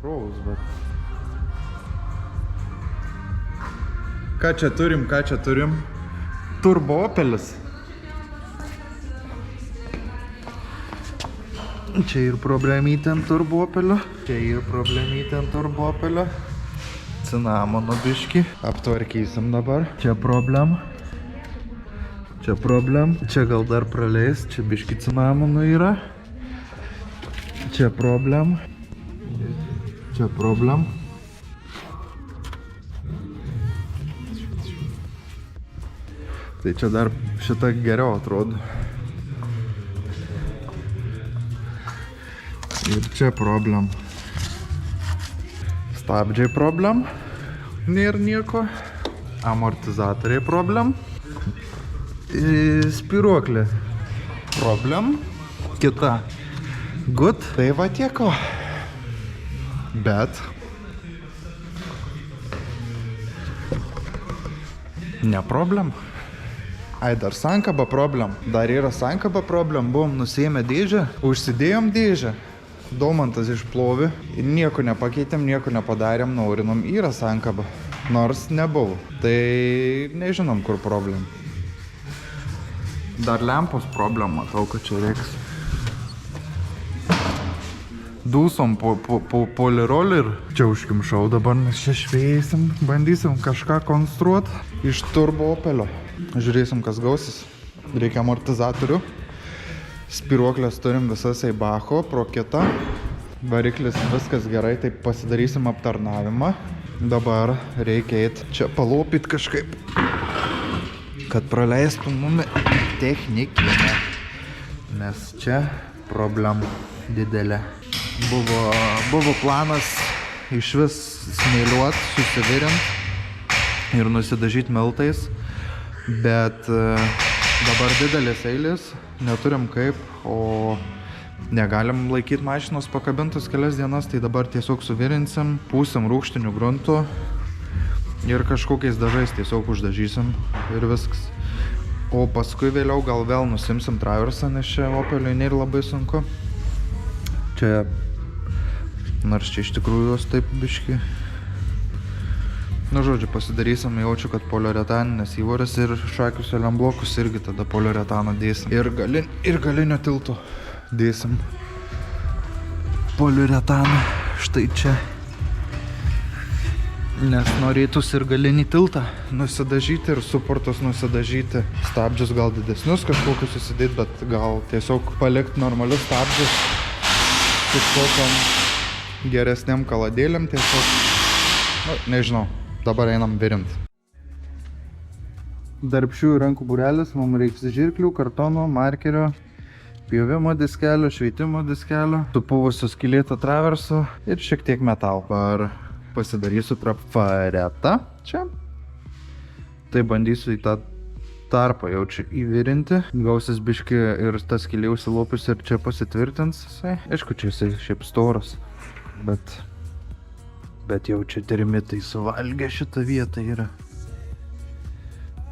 pakrovus, bet... Ką čia turim? Turbo Opelis. Čia ir problemytė ant Turbo Opelio. Cinamono biškį. Aptvarkysim dabar. Čia problem. Čia gal dar praleis. Čia biškį cinamono yra. Čia problem. Tai čia dar šitą geriau atrodo. Ir čia problem. Stabdžiai problem. Nėra nieko. Amortizatoriai problem. Spyruoklė problem. Kita. Good. Tai va tieko. Bet. Ne problem. Ai, dar sankaba problem. Dar yra sankaba problem. Buvom nusiėmę dėžę. Užsidėjom dėžę. Daumantas išplovė. Ir nieko nepakeitėm, nieko nepadarėm. Naurinom. Yra sankaba. Nors nebuvo. Tai nežinom, kur problem. Dar lempos problem. Matau, kad čia reiks. Dūsom po polirolį ir čia užkimšau dabar, mes čia šveisim, bandysim kažką konstruot iš Turbo Opelio. Žiūrėsim, kas gausis. Reikia amortizatorių. Spyruoklės turim visas Eibacho, pro kitą. Variklis viskas gerai, tai pasidarysim aptarnavimą. Dabar reikia eit čia palopyt kažkaip, kad praleistų mumi technikinę. Nes čia problem didelė. Buvo planas iš vis smėliuot, susivirint ir nusidažyti miltais, bet dabar didelės eilės, neturim kaip, o negalim laikyti mašinos pakabintus kelias dienas, tai dabar tiesiog suvirinsim, pūsim rūgštinių gruntų ir kažkokiais dažais tiesiog uždažysim ir viskas. O paskui vėliau gal vėl nusimsim traversą, nes čia Opeliui nėra labai sunku. Čia, nors čia iš tikrųjų jos taip biški. Nu, žodžiu, pasidarysim, jaučiu, kad poliuretaninės įvorės ir šakius lemblokus irgi tada poliuretano dėsim. Ir galinio tilto dėsim poliuretaną štai čia. Nes norėtus ir galinį tiltą nusidažyti ir suportus nusidažyti. Stabdžius gal didesnius kažkokius susidėti, bet gal tiesiog palikti normalius stabdžius kažkokiam geresniam kaladėlėm tiesiog, nu, nežinau, dabar einam virint. Darbščiųjų rankų būrelis, mums reiks žirklių, kartono, markerio, pjovimo diskelio, šveitimo diskelio, supuvusio skylėto traverso ir šiek tiek metalo. Dabar pasidarysiu trafaretą čia. Tai bandysiu į tą tarpą jau čia įvirinti. Gausis biški ir tas skylė užsilopius ir čia pasitvirtins jisai. Aišku, čia jisai šiaip storas, bet jau čia termitai suvalgė šitą vietą yra.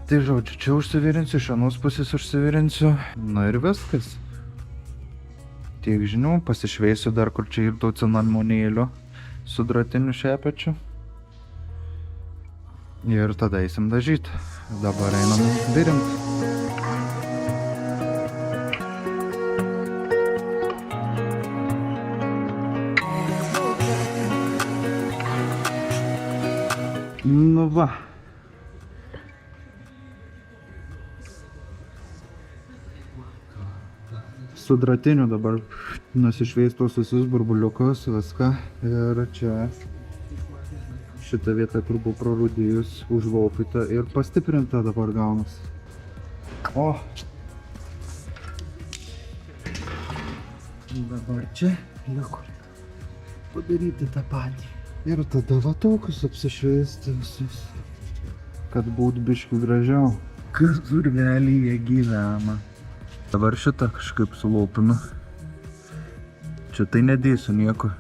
Tai žodžiu, čia užsivirinsiu, iš anos pusės užsivirinsiu. Na ir viskas. Tiek žinių, pasišveisiu dar kur čia ir to cinamonėlio su dratiniu šepečiu. Ir tada eisim dažyti. Dabar einam virint. Nu va. Su dratiniu dabar nusišveistos visus burbuliukus, viską. Ir čia šitą vietą, kur buvo prarūdėjus, užvaupyta ir pastiprinta dabar gaunas. O! Dabar čia liko padaryti tą patį. Ir tada va tokius apsišveisti visus, kad būtų biškių gražiau. Kas urvelyje gyvena. Dabar šitą kažkaip sulaupinu. Čia tai nedėsiu nieko.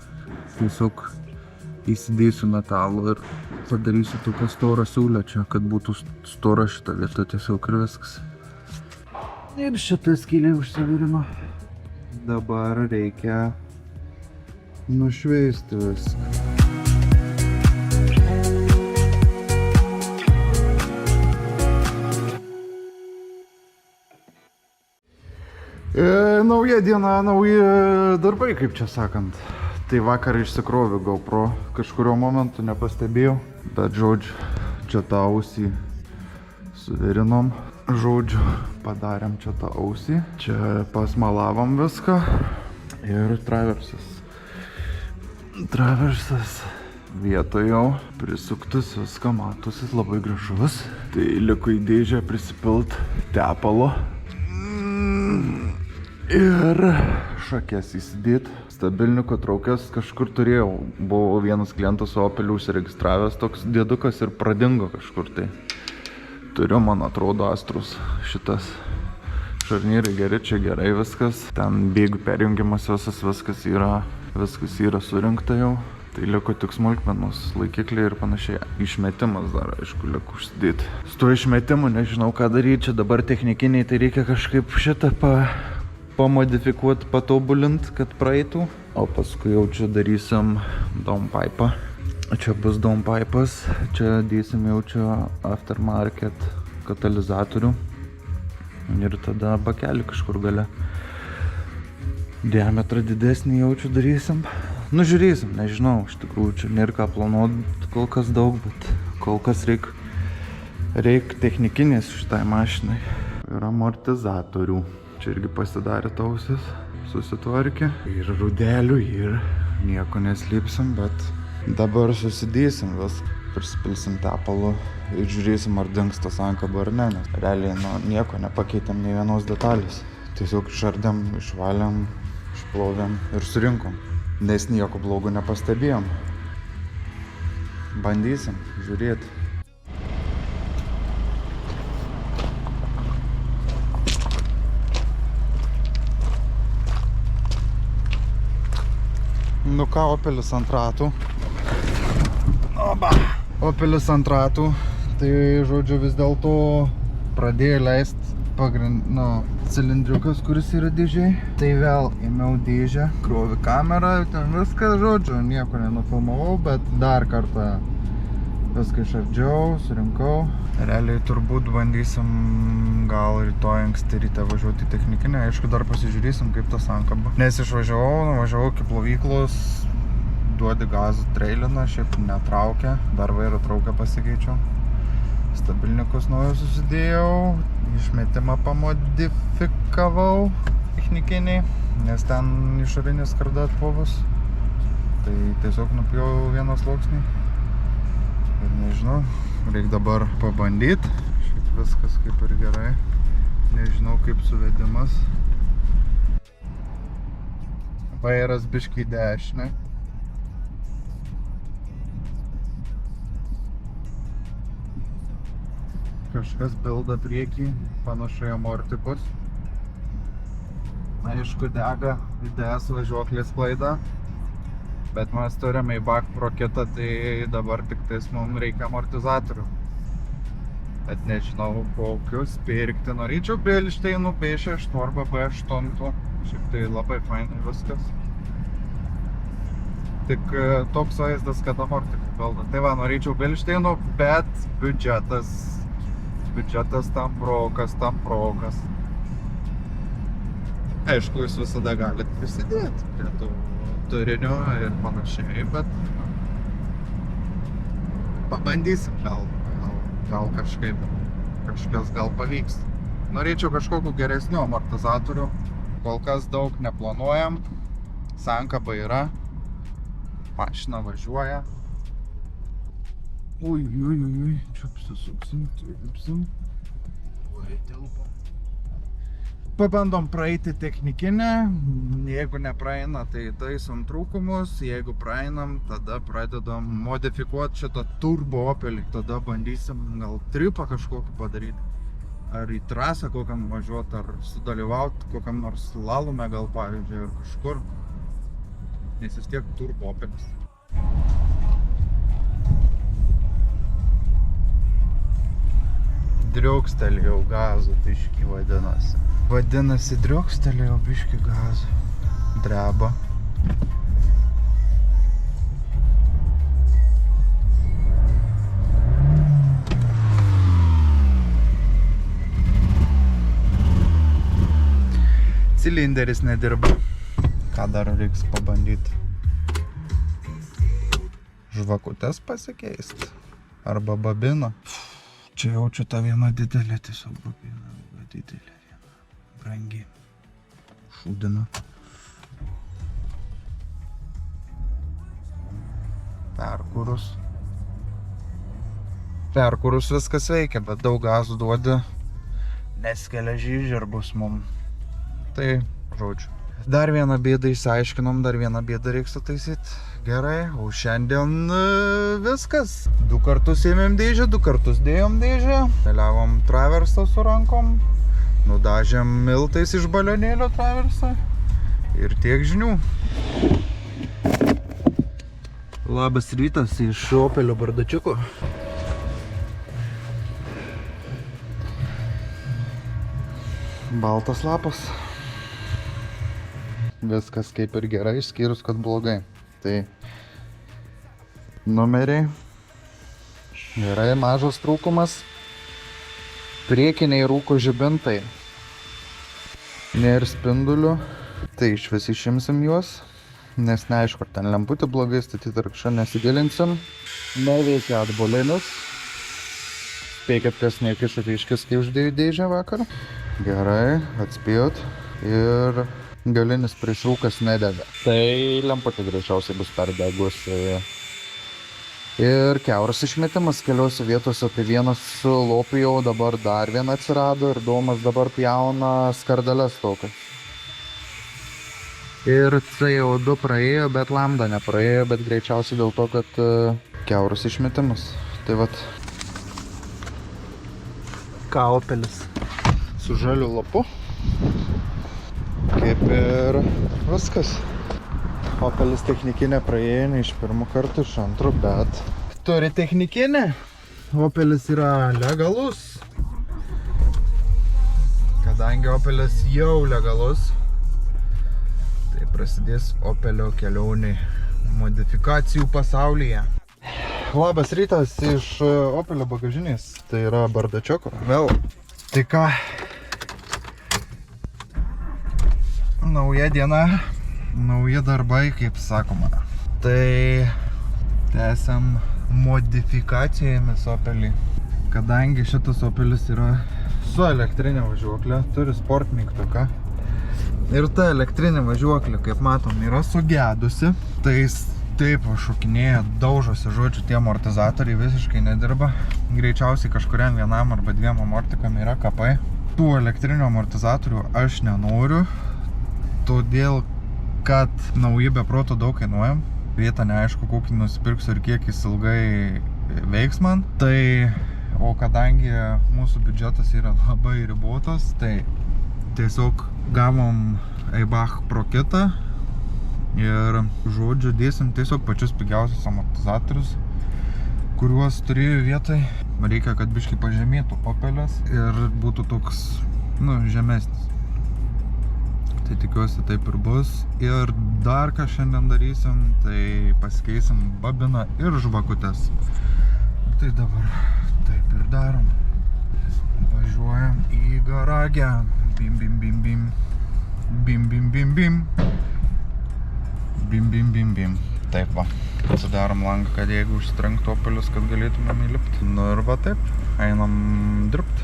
Tiesiog įsidėsiu metalo ir padarysiu tokią storą siūlę čia, kad būtų stora šitą vietą tiesiog ir viskas. Ir šitą skylę užsivirino. Dabar reikia nušveisti viską. Nauja diena, nauji darbai, kaip čia sakant. Tai vakar išsikroviu GoPro, kažkurio momentu nepastebėjau, bet žodžiu, čia tą ausį suverinom, žodžiu, padarėm čia tą ausį, čia pasmalavom viską ir traversas vietoje jau prisuktus, viską matosi, labai gražus. Tai liko į dėžę prisipilt tepalo. Ir šakės įsidėt. Stabiliniuko traukės kažkur turėjau. Buvo vienas klientas su Opeliu užsiregistravęs, toks dėdukas ir pradingo kažkur tai. Turiu, man atrodo, Astrus šitas. Šarnyrai geri, čia gerai viskas. Ten bėgių perjungimas viskas yra surinkta jau. Tai liko tik smulkmenos, laikikliai ir panašiai. Išmetimas dar, aišku, liko užsidėti. Su tuo išmetimu nežinau ką daryti, čia dabar technikiniai, tai reikia kažkaip šitą pamodifikuoti, patobulint, kad praeitų. O paskui jau čia darysim downpipe'ą. Čia bus downpipe'as, čia dėsim jau čia aftermarket katalizatorių. Ir tada bakelį kažkur gale. Diametrą didesnį jau čia darysim. Nu žiūrėsim, nežinau, iš tikrųjų čia nėra ką planuoti kol kas daug, bet kol kas reik technikinės šitai mašinai. Ir amortizatorių. Čia irgi pasidarė tausis, susitvarkė. Ir rudelių, ir nieko neslėpsim, bet dabar susidėsim viską. Prisipilsim tepalų ir žiūrėsim, ar dings tas sankaba ar ne, nes realiai nieko nepakeitėm nei vienos detalės. Tiesiog išardėm, išvalėm, išplovėm ir surinkom. Nes nieko blogo nepastebėjom. Bandysim žiūrėti. Nu ką, Opelis ant ratų. Opelis ant ratų. Tai, žodžiu, vis dėlto pradėjo leisti cilindriukas, kuris yra dėžiai. Tai vėl ėmiau dėžę, krovi kamerą, ten viskas, žodžiu, nieko nenufilmavau, bet dar kartą viską išardžiau, surinkau. Realiai turbūt bandysim gal rytoj anksti ryte važiuoti į technikinę, aišku, dar pasižiūrėsim, kaip tas sankaba. Nes nuvažiavau iki plovyklos, duodi gazų treiliną, šiaip netraukia, dar vairo trauką pasikeičiau. Stabilinikus naujus susidėjau, išmetimą pamodifikavau technikiniai, nes ten išorinis skarda atpuvus. Tai tiesiog nupjau vieną sluoksnį. Ir nežinau, reikia dabar pabandyti. Šiaip viskas kaip ir gerai. Nežinau kaip suvedimas. Vairas biškį į dešinę. Kažkas bilda priekį, panašai amortikus. Aišku, dega IDS važiuoklės klaida. Bet mes turime į Bak Pro kitą, tai dabar tik tais mums reikia amortizatorių. Bet nežinau kokius pirkti. Norėčiau Bilšteinų B6 arba B8. Šiaip tai labai fainai viskas. Tik toks vaizdas, kad amortikus bilda. Tai va, norėčiau Bilšteinų, bet biudžetas tam progas. Aišku, jūs visada galite prisidėti prie tų turinio ir panašiai, bet pabandysim gal kažkas gal pavyks. Norėčiau kažkokių geresnių amortizatorių, kol kas daug neplanuojam, sankaba yra, mašina važiuoja. Ui, čia apsisuksim, tilpsim. Ui, tilpam. Pabandom praeiti technikinę, jeigu nepraeina, tai taisom trūkumus, jeigu praeinam, tada pradedam modifikuoti šitą turbo Opelį, tada bandysim gal tripą kažkokį padaryti, ar į trasą kokiam važiuoti, ar sudalyvauti kokiam nors slalome gal pavyzdžiui, ar kažkur, nes vis tiek turbo Opelis. Driukstelėjau gazų biškį vadinasi. Vadinasi, driukstelėjau biškį gazų. Dreba. cilinderis nedirba. Ką dar reiks pabandyti? Žvakutes pasikeist. Arba babiną. Čia jaučiu tą vieną didelę tiesiog babiną. Didelė viena. Brangi. Šūdina. Perkūrus viskas veikia, bet daug gazų duodi, neskelia žiežirbus mum. Tai, žodžiu. Dar vieną bėdą išsiaiškinom, dar vieną bėdą reiks sutaisyti. Gerai, o šiandien viskas. 2 kartus ėmėm dėžę, 2 kartus dėjom dėžę. Keliavom traversą su rankom. Nudažėm miltais iš balionėlio traversą. Ir tiek žinių. Labas rytas iš Opelio bardačiuko. Baltas lapas. Viskas kaip ir gerai, išskyrus, kad blogai. Tai numeriai. Gerai, mažas trūkumas. Priekiniai rūko žibintai. Nėr spindulių. Tai išvis išimsim juos. Nes neaišku, ar ten lemputė blogai statyti, ar kažką nesigilinsim. Neveikia atbulinis. Spėkit, kas nekišate iškis, kai uždėjau dėžę vakar. Gerai, atspėjot. Ir galinis priešrūkas nedega. Tai lemputė greičiausiai bus perdegusi. Ir kiauras išmetimas keliose vietose. Tai vienas lopijau, dabar dar viena atsirado ir Domas dabar pjauna skardeles tokias. Ir CO2 praėjo, bet lambda nepraėjo, bet greičiausiai dėl to, kad kiauras išmetimas. Tai vat. Ką Opelis su žaliu lapu. Kaip ir viskas. Opelis technikinė praėjo ne iš pirmo karto, iš antro, bet turi technikinę. Opelis yra legalus. Kadangi Opelis jau legalus, tai prasidės Opelio kelionė modifikacijų pasaulyje. Labas rytas iš Opelio bagažinės, tai yra bardačioko. Vėl, tai ką? Nauja diena, nauji darbai, kaip sakoma. Tai tęsiam modifikacijomis Opelį. Kadangi šitas Opelis yra su elektrinė važiuoklė, turi sport mygtuką. Ir ta elektrinė važiuoklė, kaip matom, yra sugedusi. Tai taip šokinėja, daužosi, žodžiu, tie amortizatoriai visiškai nedirba. Greičiausiai kažkuriam vienam arba 2 amortikam yra kapai. Tų elektrinių amortizatorių aš nenoriu, todėl, kad nauji be proto daug kainuoja. Vietą neaišku, kokį nusipirksiu ir kiek jis ilgai veiks man. Tai, o kadangi mūsų biudžetas yra labai ribotas, tai tiesiog gavom Eibach Pro kitą ir, žodžiu, dėsim tiesiog pačius pigiausius amortizatorius, kuriuos turėjau vietoj. Reikia, kad biškį pažemėtų Opelis ir būtų toks, žemesnis. Tai tikiuosi taip ir bus. Ir dar ką šiandien darysim, tai pasikeisim babiną ir žvakutes. Tai dabar taip ir darom. Važiuojam į garagę. Bim, bim, bim, bim. Bim, bim, bim, bim. Bim, bim, bim, bim. Taip va. Atsidarom langą, kad jeigu užsitrenktų Opelis, kad galėtumėm įlipti. Nu ir va taip. Einam dirbti.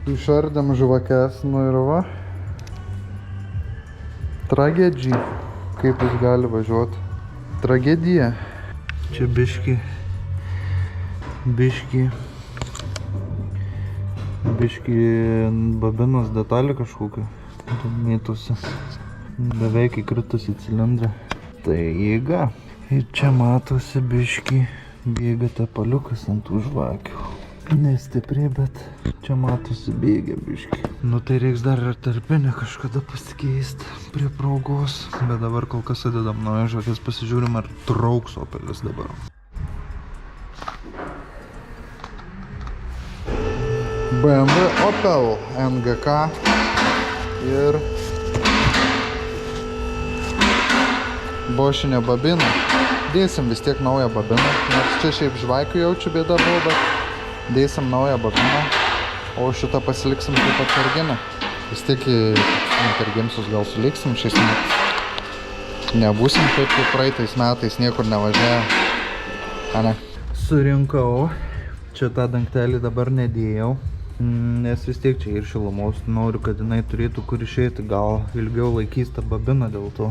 Išardėm žvakes, nu ir va. Tragedija. Kaip jis gali važiuoti? Tragedija. Čia biški babinos detalė kažkokia. Mėtusi. Beveik įkritusi cilindrą. Tai jėga. Ir čia matosi biški bėga tepaliukas ant tų žvakių. Nestipriai, bet čia matosi bėgia biški. Nu tai reiks dar ir tarpinę kažkada pasikeisti prie progos. Bet dabar kol kas atidam naujas žvakės, pasižiūrim, ar trauks Opelis dabar. BMW Opel NGK ir bošinė babina. Dėsim vis tiek naują babiną, nors čia šiaip žvakių jaučiu bėda buvo, bet dėsim naują babiną. O šitą pasiliksim kaip atsarginę. Vis tiek intergimsus gal suliksim šiais metais. Nebūsim taip kaip praeitais metais, niekur nevažiavę. Ane. Surinkau. Čia tą dangtelį dabar nedėjau. Nes vis tiek čia ir šilumos. Noriu, kad jinai turėtų kur išeiti. Gal ilgiau laikys tą babiną dėl to.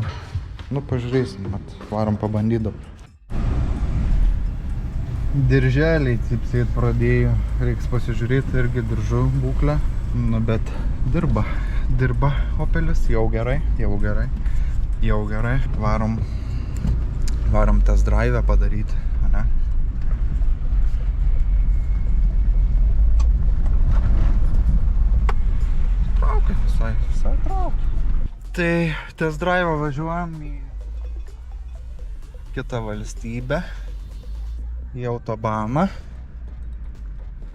Nu, pažiūrėsim, mat. Varom pabandyti dabar. Dirželiai cipsėt pradėjo. Reiks pasižiūrėti irgi diržų būklę. Nu, bet dirba. Dirba Opelis. Jau gerai. Varom test drive padaryti, ane? Traukia visai traukia. Tai test drive važiuojam į kitą valstybę, į Autobahną.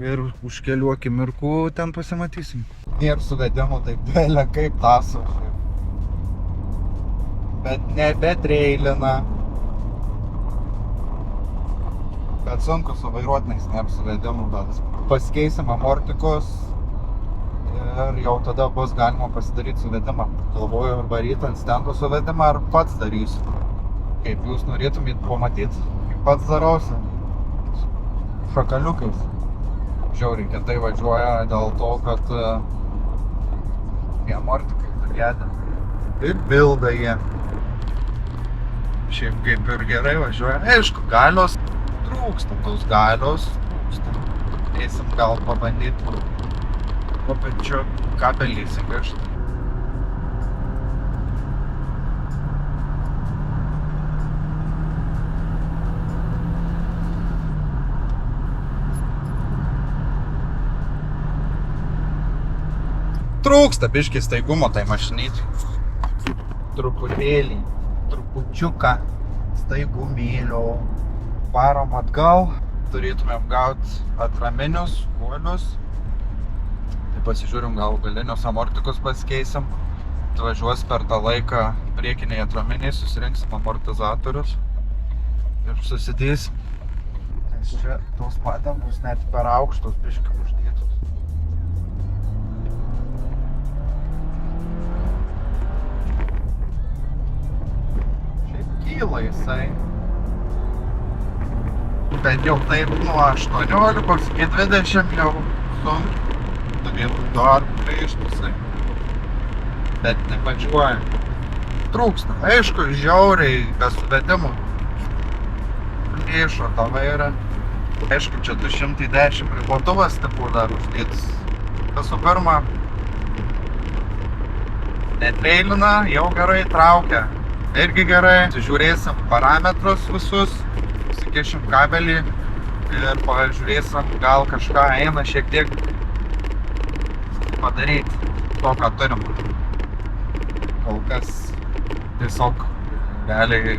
Ir už kelių akimirkų ten pasimatysim. Ir suvedimo taip belė kaip taso. Bet nebetreilina. Bet sunku suvairuotiniais neapsuvedimu, bet pasikeisim amortikus ir jau tada bus galima pasidaryti suvedimą. Galvoju, ar varyti ant stendo suvedimą, ar pats darysiu. Kaip jūs norėtumėt pamatyti, kaip pats darausi. Šakaliukais. Žiauriai kietai važiuoja dėl to, kad tie amortikai sugedė. Ir bilda jie. Šiaip kaip ir gerai važiuoja. Aišku, galios trūksta, tos galios trūksta. Eisim gal pabandyti papačiu kabelį įsikišti. Trūksta biškį staigumo tai mašinytį. Truputėlį. Trupučiuką staigumėlio. Varom atgal, turėtumėm gauti atraminius, guolius. Tai pasižiūrim, gal galinius amortikus pasikeisim. Atvažiuos per tą laiką priekiniai atraminiai, susirinksim amortizatorius ir susidėsim. Nes čia tos padangos net per aukštos biškį uždėtos. Kyla jisai. Bet jau taip nuo 18 iki 20 jau turėtų dar prieštusai. Bet nevažiuoja. Trūksta. Aišku, žiauriai be suvedimų. Plėšo tą vairą. Aišku, čia 210 ribotuvas tipų dar uždėtas. Visų pirma, netreilina, jau gerai traukia. Irgi gerai, žiūrėsim parametrus visus, įsikešim kabelį ir pažiūrėsim, gal kažką eina šiek tiek padaryti to, ką turim. Kol kas tiesiog realiai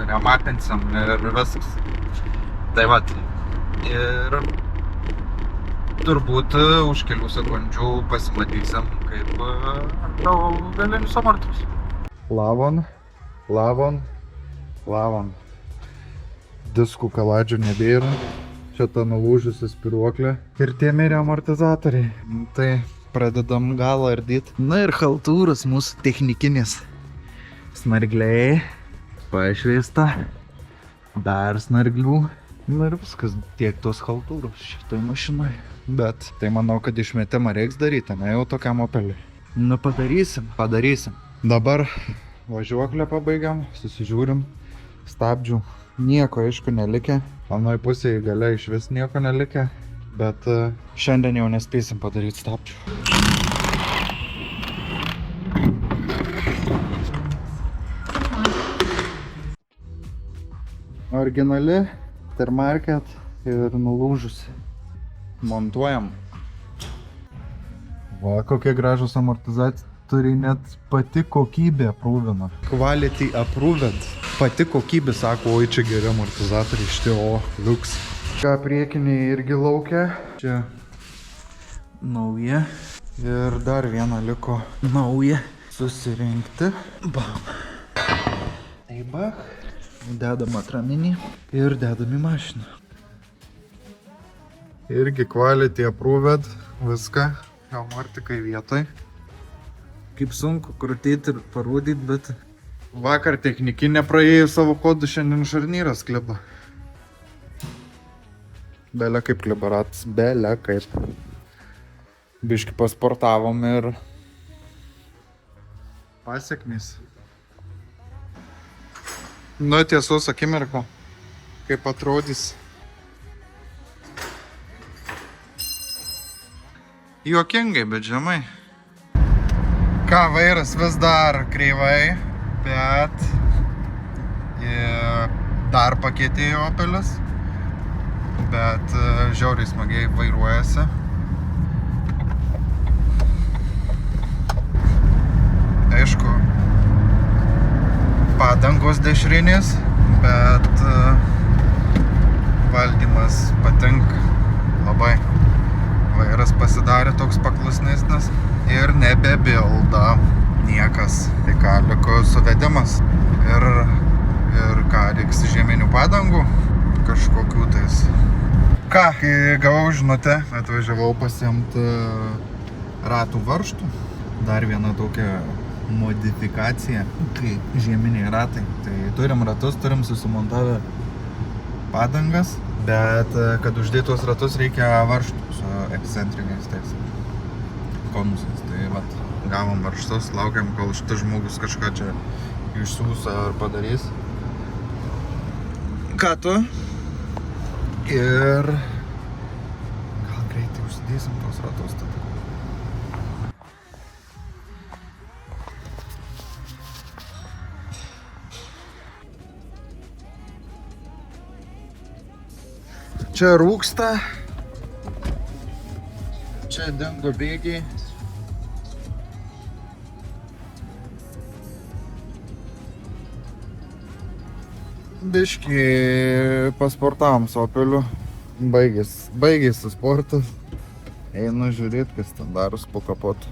rematinsim ir viskas. Tai vat, ir turbūt už kelių sekundžių pasimatysim, kaip galinius amortikus. Lavon. Diskų kaladžių nebėra. Čia ta nulūžusi spiruoklė. Ir tie mirė amortizatoriai. Tai pradedam galą ardyti. Na ir chaltūros mūsų technikinis. Snargliai. Pašveista. Dar snarglių. Na ir viskas. Tiek tos chaltūros šitoj mašinoj. Bet tai manau, kad išmetimą reiks daryti, ne jau tokiam Opeliui. Nu padarysim. Dabar važiuoklę pabaigiam, susižiūrim, stabdžių nieko aišku nelikę, anoj pusėje gale iš vis nieko nelikę, bet šiandien jau nespėsim padaryti stabdžių. Originali, Termarket ir nulūžusi. Montuojam. Va, kokie gražus amortizacijai. Turi net pati kokybė aprūvina. Quality approved. Pati kokybė sako, oi čia geri amortizatoriai, šitie liuks. Ką priekiniai irgi laukia. Čia nauja. Ir dar vieną liko nauja susirinkti. Bam. Tai bach. Dedam atraminį ir dedam į mašiną. Irgi quality approved. viską, jau martikai vietoj. Kaip sunku krutėti ir parodyti, bet vakar technikinė praėjo savo kodų, šiandien šarnyras kliba. Bele kaip kliba ratas, bele kaip. Biški pasportavom ir pasiekmės. Nu, tiesos akimirka, kaip atrodys. Juokingai, bet žemai. Ką, vairas vis dar kreivai, bet dar pakietėjo Opelis, bet žiauriai smagiai vairuojasi. Aišku, padangos dešrinės, bet valdymas patinka labai. Vairas pasidarė toks paklusnesnis ir nebebilda niekas. Tai ką, liko suvedimas ir ką, reiks žieminių padangų kažkokių tais. Ką, kai gavau žinutę, atvažiavau pasiimti ratų varžtų. Dar viena tokia modifikacija, kai žieminiai ratai. Tai turim ratus, turim susimontavę padangas, bet kad uždėtos ratus reikia varžtų su ekscentriniais tais konusais. Tai vat, gavom varžtus, laukiam, kol šitas žmogus kažką čia išsiūs ar padarys. Ką tu? Ir gal greitai užsidėsim tos ratus tada. Čia rūksta, čia dingo bėgiai. Biškį pasportavom su Opeliu, baigėsi sportas. Einu žiūrėt, kas ten daros po kapotu.